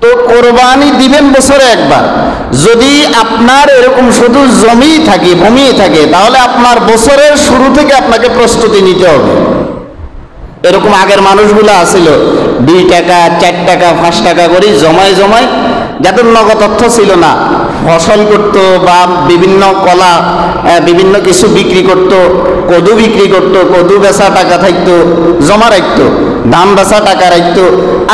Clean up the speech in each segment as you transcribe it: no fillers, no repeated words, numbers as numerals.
তো কোরবানি দিবেন বছরে একবার। যদি আপনার এরকম শুধু জমি থাকে, ভূমি থাকে, তাহলে আপনার বছরের শুরু থেকে আপনাকে প্রস্তুতি নিতে হবে। এরকম আগের মানুষগুলো আছিল 2 টাকা 4 টাকা 5 টাকা করে জমায় জমায়, যাদের নগদ অর্থ ছিল না, ফসল করত বা বিভিন্ন কলা বিভিন্ন কিছু বিক্রি করত, কদু বিক্রি করত, কদু বেচা টাকা থাকতো জমা রাখতো, ধান বেচা টাকা রাখতো।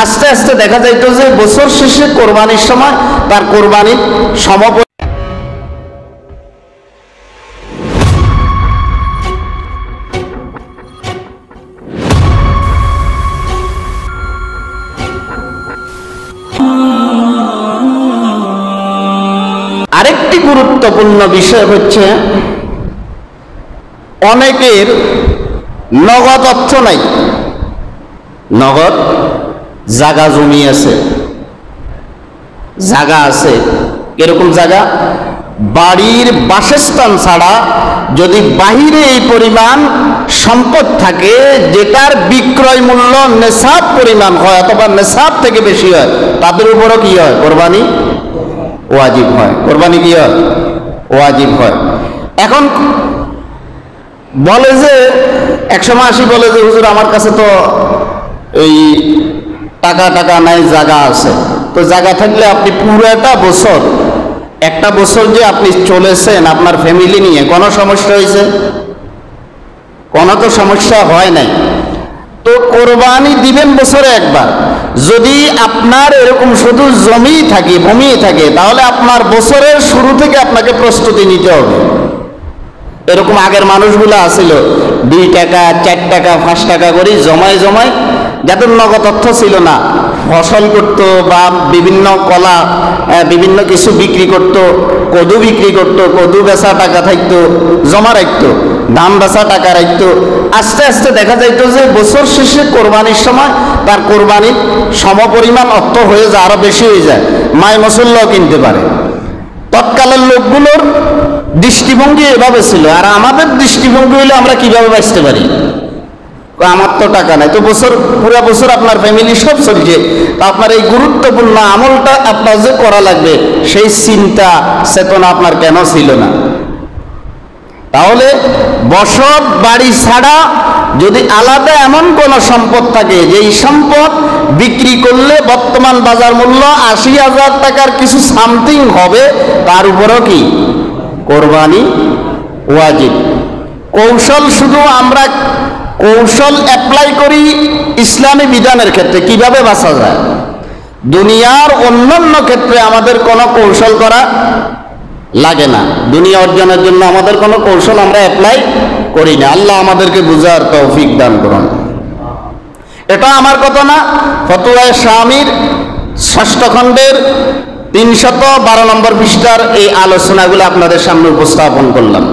আস্তে আস্তে দেখা যাইতো যে বছর শেষে কোরবানির সময় তার কোরবানির আরেকটি গুরুত্বপূর্ণ বিষয় হচ্ছে অনেকের নগদ অর্থ নাই, নগদ জায়গা জমি আছে, জায়গা আছে। এরকম জায়গা বাড়ির বাসস্থান ছাড়া যদি বাহিরে এই পরিমাণ সম্পদ থাকে যেটার বিক্রয় মূল্য নেশাব পরিমাণ হয় অথবা নেশাব থেকে বেশি হয়, তাদের উপরও কি হয়? কোরবানি ওয়াজিব হয়। কোরবানি কি হয়? ওয়াজিব হয়। এখন বলে যে 180 বলে যে হুজুর আমার কাছে তো এই টাকা নাই, জায়গা আছে। তো জায়গা থাকলে আপনি পুরো একটা বছর যে আপনি চলেছেন আপনার ফ্যামিলি নিয়ে, কোনো সমস্যা হয়েছে? কোনো তো সমস্যা হয় নাই। তো কোরবানি দিবেন বছরে একবার। যদি আপনার এরকম শুধু জমি থাকে, ভূমি থাকে, তাহলে আপনার বছরের শুরু থেকে আপনাকে প্রস্তুতি নিতে হবে। এরকম আগের মানুষগুলো আছিল 2 টাকা 4 টাকা 5 টাকা করে জমায় জমায়, যাদের নগদ অর্থ ছিল না, ফসল করত বা বিভিন্ন কলা বিভিন্ন কিছু বিক্রি করত, কদু বিক্রি করত, কদু বেচা টাকা থাকতো জমা রাখতো, ধান বেচা টাকা রাখতো। আস্তে আস্তে দেখা যাইত যে বছর শেষে কোরবানির সময় তার কোরবানির সমপরিমাণ অর্থ হয়ে যায়, আরো বেশি হয়ে যায়, মায় মসল্লাও কিনতে পারে। তৎকালের লোকগুলোর দৃষ্টিভঙ্গি এভাবে ছিল। আর আমাদের দৃষ্টিভঙ্গি হলে আমরা কিভাবে বাঁচতে পারি? আমার তো টাকা নাই, তো পুরো বছর আপনার ফ্যামিলি সব চলছে, তো আপনার এই গুরুত্বপূর্ণ আমলটা আপনার যে করা লাগবে সেই চিন্তা চেতনা আপনার কেন ছিল না? তাহলে বসত বাড়ি ছাড়া যদি আলাদা এমন কোন সম্পদ থাকে যেই সম্পদ বিক্রি করলে বর্তমান বাজার মূল্য 80,000 টাকার কিছু সামথিং হবে, তার উপরও কি কোরবানি ওয়াজিব। কৌশল শুধু আমরা কৌশল অ্যাপ্লাই করি ইসলামী বিধানের ক্ষেত্রে কিভাবে বাঁচা যায়। দুনিয়ার অন্যান্য ক্ষেত্রে আমাদের কোনো কৌশল করা লাগে না। দুনিয়া অর্জনের জন্য আমাদের কোনো কৌশল আমরা অ্যাপ্লাই করি না। আল্লাহ আমাদেরকে বুঝার তৌফিক দান করুন। এটা আমার কথা না, ফতোয়া শামির 6ষ্ঠ খণ্ডের 312 নম্বর পৃষ্ঠার এই আলোচনাগুলো আপনাদের সামনে উপস্থাপন করলাম।